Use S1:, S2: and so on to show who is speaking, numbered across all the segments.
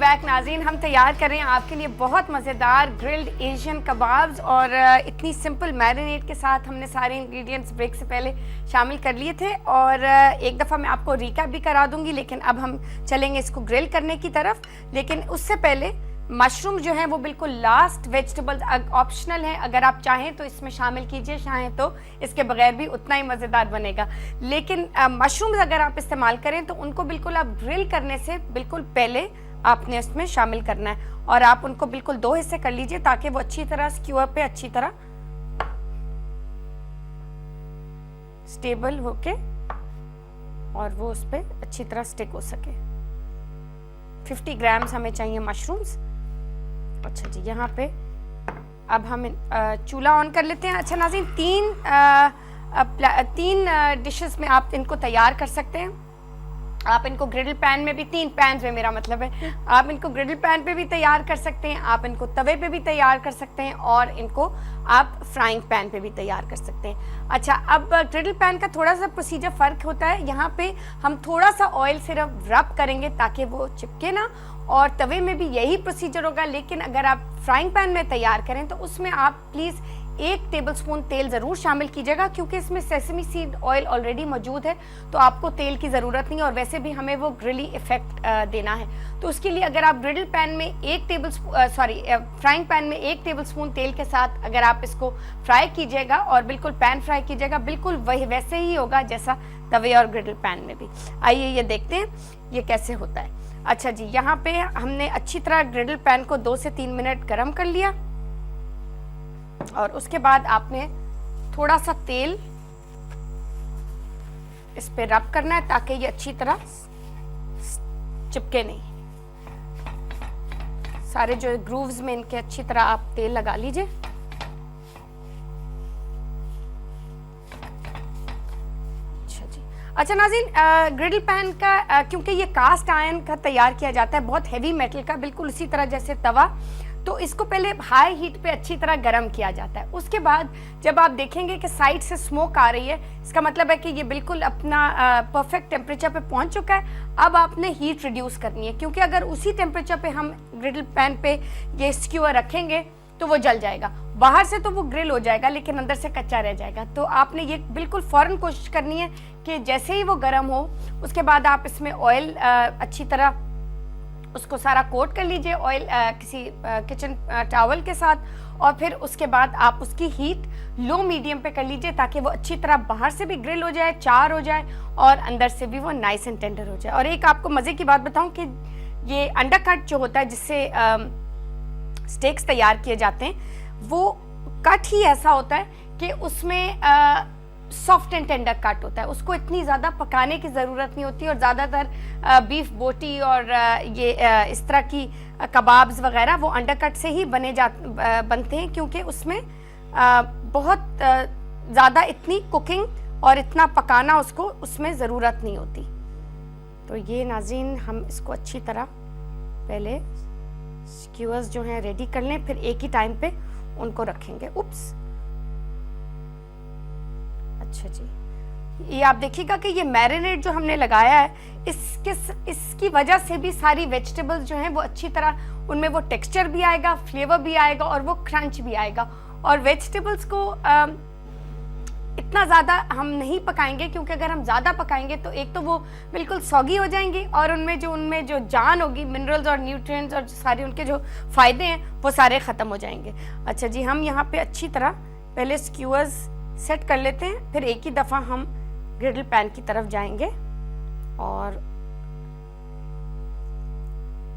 S1: Back नाज़रीन, हम तैयार कर रहे हैं आपके लिए बहुत मज़ेदार ग्रिल्ड एशियन कबाब्स और इतनी सिंपल मैरिनेट के साथ हमने सारे इंग्रेडिएंट्स ब्रेक से पहले शामिल कर लिए थे और एक दफ़ा मैं आपको रिकैप भी करा दूंगी, लेकिन अब हम चलेंगे इसको ग्रिल करने की तरफ। लेकिन उससे पहले मशरूम जो है वो बिल्कुल लास्ट वेजिटेबल ऑप्शनल है, अगर आप चाहें तो इसमें शामिल कीजिए, चाहें तो इसके बगैर भी उतना ही मज़ेदार बनेगा। लेकिन मशरूम्स अगर आप इस्तेमाल करें तो उनको बिल्कुल आप ग्रिल करने से बिल्कुल पहले आपने इसमें शामिल करना है और आप उनको बिल्कुल 2 हिस्से कर लीजिए ताकि वो अच्छी तरह स्क्यूअर पे अच्छी तरह स्टेबल होके और वो उस पर अच्छी तरह स्टिक हो सके। 50 ग्राम्स हमें चाहिए मशरूम्स। अच्छा जी, यहाँ पे अब हम चूल्हा ऑन कर लेते हैं। अच्छा नाज़रीन, 3 डिशेस में आप इनको तैयार कर सकते हैं। आप इनको ग्रिडल पैन में भी, 3 पैन में मेरा मतलब है, आप इनको ग्रिडल पैन पे भी तैयार कर सकते हैं, आप इनको तवे पे भी तैयार कर सकते हैं और इनको आप फ्राइंग पैन पे भी तैयार कर सकते हैं। अच्छा, अब ग्रिडल पैन का थोड़ा सा प्रोसीजर फ़र्क होता है। यहाँ पे हम थोड़ा सा ऑयल सिर्फ रब करेंगे ताकि वो चिपके ना, और तवे में भी यही प्रोसीजर होगा। लेकिन अगर आप फ्राइंग पैन में तैयार करें तो उसमें आप प्लीज़ 1 टेबलस्पून तेल ज़रूर शामिल कीजिएगा, क्योंकि इसमें सेसमी सीड ऑयल ऑलरेडी मौजूद है तो आपको तेल की ज़रूरत नहीं, और वैसे भी हमें वो ग्रिली इफेक्ट देना है। तो उसके लिए अगर आप ग्रिडल पैन में फ्राइंग पैन में 1 टेबलस्पून तेल के साथ अगर आप इसको फ्राई कीजिएगा और बिल्कुल पैन फ्राई कीजिएगा, बिल्कुल वही वैसे ही होगा जैसा तवे और ग्रिडल पैन में भी। आइए ये देखते हैं ये कैसे होता है। अच्छा जी, यहाँ पे हमने अच्छी तरह ग्रिडल पैन को 2 से 3 मिनट गर्म कर लिया और उसके बाद आपने थोड़ा सा तेल इस पे रब करना है ताकि ये अच्छी तरह चिपके नहीं। सारे जो ग्रूव्स में इनके अच्छी तरह आप तेल लगा लीजिए। अच्छा नाज़रीन, ग्रिडल पैन का क्योंकि ये कास्ट आयरन का तैयार किया जाता है, बहुत हैवी मेटल का, बिल्कुल उसी तरह जैसे तवा, तो इसको पहले हाई हीट पे अच्छी तरह गर्म किया जाता है। उसके बाद जब आप देखेंगे कि साइड से स्मोक आ रही है, इसका मतलब है कि ये बिल्कुल अपना परफेक्ट टेम्परेचर पे पहुंच चुका है। अब आपने हीट रिड्यूस करनी है, क्योंकि अगर उसी टेम्परेचर पे हम ग्रिडल पैन पे ये स्क्यूअर रखेंगे तो वो जल जाएगा। बाहर से तो वो ग्रिल हो जाएगा लेकिन अंदर से कच्चा रह जाएगा। तो आपने ये बिल्कुल फ़ौरन कोशिश करनी है कि जैसे ही वो गर्म हो उसके बाद आप इसमें ऑयल अच्छी तरह उसको सारा कोट कर लीजिए ऑयल किसी किचन टॉवल के साथ, और फिर उसके बाद आप उसकी हीट लो मीडियम पे कर लीजिए ताकि वो अच्छी तरह बाहर से भी ग्रिल हो जाए, चार हो जाए और अंदर से भी वो नाइस एंड टेंडर हो जाए। और एक आपको मज़े की बात बताऊं कि ये अंडरकट जो होता है जिससे स्टेक्स तैयार किए जाते हैं, वो कट ही ऐसा होता है कि उसमें सॉफ्ट एंड टेंडर कट होता है, उसको इतनी ज़्यादा पकाने की ज़रूरत नहीं होती। और ज़्यादातर बीफ बोटी और ये इस तरह की कबाब्स वगैरह वो अंडरकट से ही बनते हैं, क्योंकि उसमें बहुत ज़्यादा इतनी कुकिंग और इतना पकाना उसको उसमें ज़रूरत नहीं होती। तो ये नाज़रीन, हम इसको अच्छी तरह पहले स्क्यूअर्स जो हैं रेडी कर लें, फिर एक ही टाइम पे उनको रखेंगे। उप्स, अच्छा जी, ये आप देखिएगा कि ये मैरिनेट जो हमने लगाया है इसकी वजह से भी सारी वेजिटेबल्स जो हैं वो अच्छी तरह उनमें वो टेक्सचर भी आएगा, फ्लेवर भी आएगा और वो क्रंच भी आएगा। और वेजिटेबल्स को इतना ज़्यादा हम नहीं पकाएंगे, क्योंकि अगर हम ज़्यादा पकाएंगे तो एक तो वो बिल्कुल सॉगी हो जाएंगी और उनमें जो जान होगी, मिनरल्स और न्यूट्रिएंट्स और सारे उनके जो फ़ायदे हैं वो सारे ख़त्म हो जाएंगे। अच्छा जी, हम यहाँ पे अच्छी तरह पहले स्क्यूअर्स सेट कर लेते हैं, फिर एक ही दफ़ा हम ग्रिडल पैन की तरफ जाएंगे और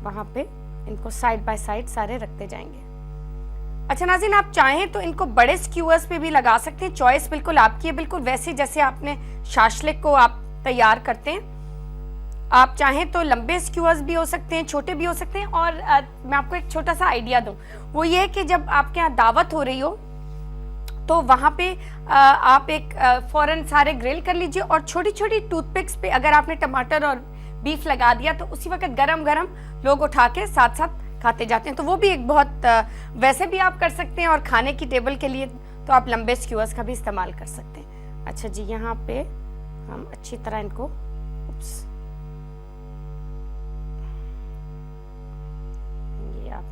S1: वहाँ पे इनको साइड बाय साइड सारे रखते जाएंगे। अच्छा नाज़रीन, आप चाहें तो इनको बड़े स्क्यूअर्स पे भी लगा सकते हैं, चॉइस बिल्कुल आपकी है, बिल्कुल वैसे जैसे आपने शाशलिक को आप तैयार करते हैं। आप चाहें तो लंबे स्क्यूअर्स भी हो सकते हैं, छोटे भी हो सकते हैं। और मैं आपको एक छोटा सा आइडिया दूं, वो ये है कि जब आपके यहाँ दावत हो रही हो तो वहाँ पे आप एक फ़ौरन सारे ग्रिल कर लीजिए और छोटी छोटी टूथपिक्स पे अगर आपने टमाटर और बीफ लगा दिया तो उसी वक्त गरम गरम लोग उठा के साथ साथ खाते जाते हैं। तो वो भी एक बहुत वैसे भी आप कर सकते हैं, और खाने की टेबल के लिए तो आप लंबे स्क्यूअर्स का भी इस्तेमाल कर सकते हैं। अच्छा जी, यहाँ पे हम अच्छी तरह इनको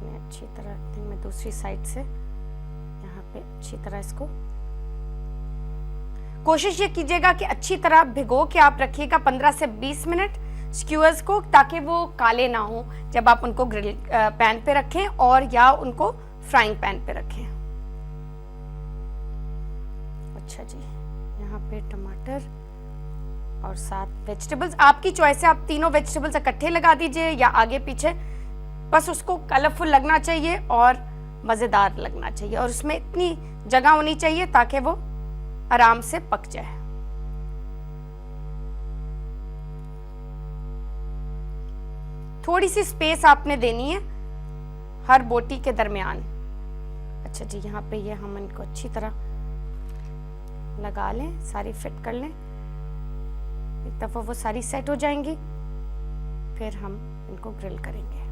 S1: इन्हें अच्छी तरह मैं दूसरी साइड से यहाँ पे अच्छी तरह इसको, कोशिश ये कीजिएगा कि अच्छी तरह भिगो के आप रखिएगा 15 से 20 मिनट स्क्यूअर्स को, ताकि वो काले ना हो जब आप उनको ग्रिल पैन पे रखें और या उनको फ्राइंग पैन पे रखें। अच्छा जी, यहाँ पे टमाटर और 7 वेजिटेबल्स, आपकी चॉइस है, आप तीनों वेजिटेबल्स इकट्ठे लगा दीजिए या आगे पीछे, बस उसको कलरफुल लगना चाहिए और मज़ेदार लगना चाहिए और उसमें इतनी जगह होनी चाहिए ताकि वो आराम से पक जाए। थोड़ी सी स्पेस आपने देनी है हर बोटी के दरमियान। अच्छा जी, यहाँ पे ये हम इनको अच्छी तरह लगा लें, सारी फिट कर लें, एक दफ़ा वो सारी सेट हो जाएंगी, फिर हम इनको ग्रिल करेंगे।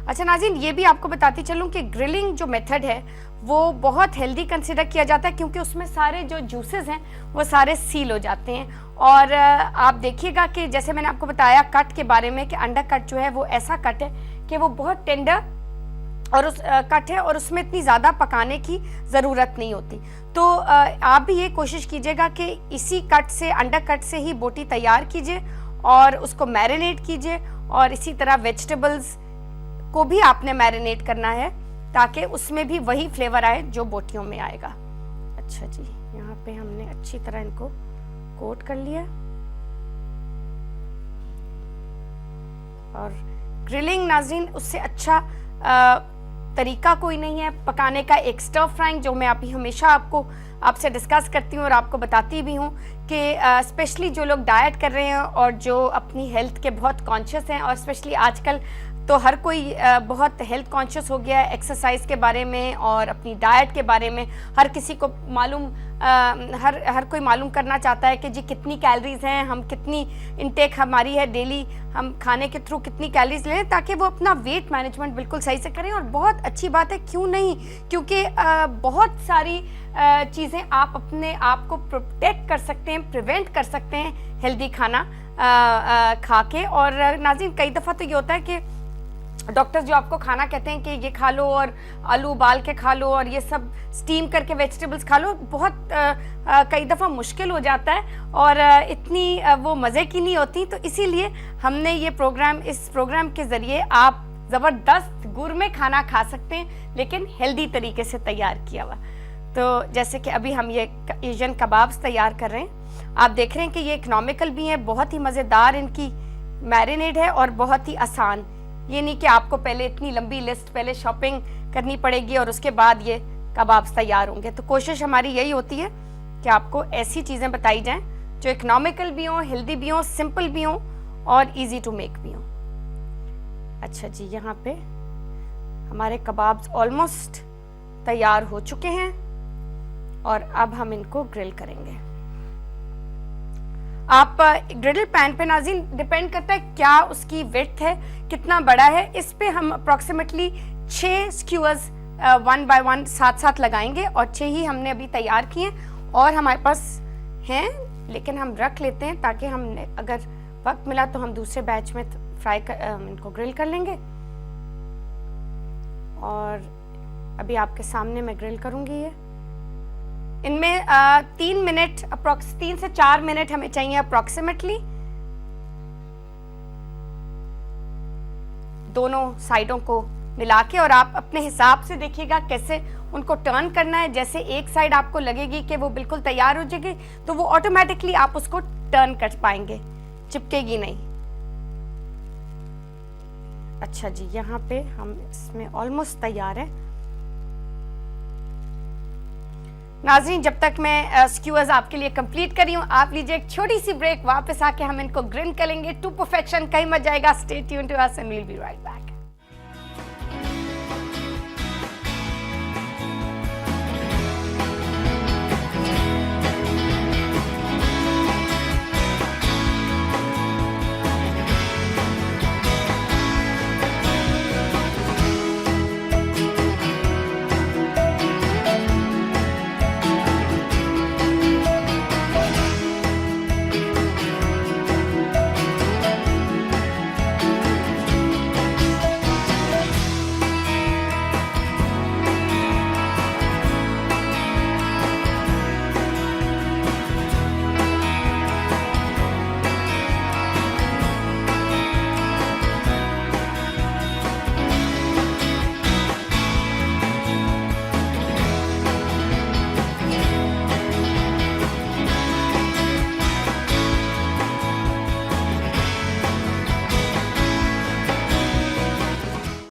S1: अच्छा नाज़रीन, ये भी आपको बताती चलूं कि ग्रिलिंग जो मेथड है वो बहुत हेल्दी कंसिडर किया जाता है, क्योंकि उसमें सारे जो जूसेस हैं वो सारे सील हो जाते हैं। और आप देखिएगा कि जैसे मैंने आपको बताया कट के बारे में कि अंडर कट जो है वो ऐसा कट है कि वो बहुत टेंडर और उस कट है और उसमें इतनी ज़्यादा पकाने की ज़रूरत नहीं होती। तो आप भी ये कोशिश कीजिएगा कि इसी कट से, अंडर कट से ही बोटी तैयार कीजिए और उसको मैरिनेट कीजिए, और इसी तरह वेजिटेबल्स को भी आपने मैरिनेट करना है ताकि उसमें भी वही फ्लेवर आए जो बोटियों में आएगा। अच्छा जी, यहाँ पे हमने अच्छी तरह इनको कोट कर लिया और ग्रिलिंग नाज़रीन उससे अच्छा तरीका कोई नहीं है पकाने का। एक स्टर फ्राइंग जो मैं हमेशा आपसे डिस्कस करती हूँ और आपको बताती भी हूँ कि स्पेशली जो लोग डाइट कर रहे हैं और जो अपनी हेल्थ के बहुत कॉन्शियस हैं, और स्पेशली आजकल तो हर कोई बहुत हेल्थ कॉन्शियस हो गया है एक्सरसाइज के बारे में और अपनी डाइट के बारे में। हर किसी को मालूम हर कोई मालूम करना चाहता है कि जी कितनी कैलोरीज हैं, हम कितनी इनटेक हमारी है डेली, हम खाने के थ्रू कितनी कैलोरीज लें ताकि वो अपना वेट मैनेजमेंट बिल्कुल सही से करें। और बहुत अच्छी बात है, क्यों नहीं, क्योंकि बहुत सारी चीज़ें आप अपने आप को प्रोटेक्ट कर सकते हैं, प्रिवेंट कर सकते हैं हेल्दी खाना खा के। और नाज़रीन कई दफ़ा तो ये होता है कि डॉक्टर्स जो आपको खाना कहते हैं कि ये खा लो और आलू उबाल के खा लो और ये सब स्टीम करके वेजिटेबल्स खा लो, बहुत कई दफ़ा मुश्किल हो जाता है और इतनी वो मज़े की नहीं होती। तो इसीलिए हमने ये इस प्रोग्राम के ज़रिए आप ज़बरदस्त गुरमे खाना खा सकते हैं, लेकिन हेल्दी तरीके से तैयार किया हुआ। तो जैसे कि अभी हम ये एशियन कबाब्स तैयार कर रहे हैं, आप देख रहे हैं कि ये इकनॉमिकल भी हैं, बहुत ही मज़ेदार इनकी मैरिनेड है और बहुत ही आसान। ये नहीं कि आपको पहले इतनी लंबी लिस्ट पहले शॉपिंग करनी पड़ेगी और उसके बाद ये कबाब्स तैयार होंगे। तो कोशिश हमारी यही होती है कि आपको ऐसी चीज़ें बताई जाएं जो इकनॉमिकल भी हों, हेल्दी भी हों, सिंपल भी हों और इजी टू मेक भी हों। अच्छा जी, यहाँ पे हमारे कबाब्स ऑलमोस्ट तैयार हो चुके हैं और अब हम इनको ग्रिल करेंगे। आप ग्रिडल पैन पे नाज़रीन डिपेंड करता है क्या उसकी विड्थ है, कितना बड़ा है, इस पे हम अप्रॉक्सीमेटली 6 स्क्यूअर्स 1 बाय 1 साथ साथ लगाएंगे और 6 ही हमने अभी तैयार किए और हमारे पास हैं, लेकिन हम रख लेते हैं ताकि हमने अगर वक्त मिला तो हम दूसरे बैच में इनको ग्रिल कर लेंगे। और अभी आपके सामने मैं ग्रिल करूंगी ये। इनमें 3 से 4 मिनट हमें चाहिए अप्रॉक्सीमेटली। दोनों साइडों को मिला के, और आप अपने हिसाब से देखिएगा कैसे उनको टर्न करना है। जैसे एक साइड आपको लगेगी कि वो बिल्कुल तैयार हो जाएगी तो वो ऑटोमेटिकली आप उसको टर्न कर पाएंगे, चिपकेगी नहीं। अच्छा जी, यहाँ पे हम इसमें ऑलमोस्ट तैयार है। नाज़रीन जब तक मैं स्क्यूअर्स आपके लिए कंप्लीट कर रही हूँ, आप लीजिए एक छोटी सी ब्रेक, वापस आके हम इनको ग्रिल करेंगे टू परफेक्शन। कहीं मत जाएगा, stay tuned to us and we will be right back.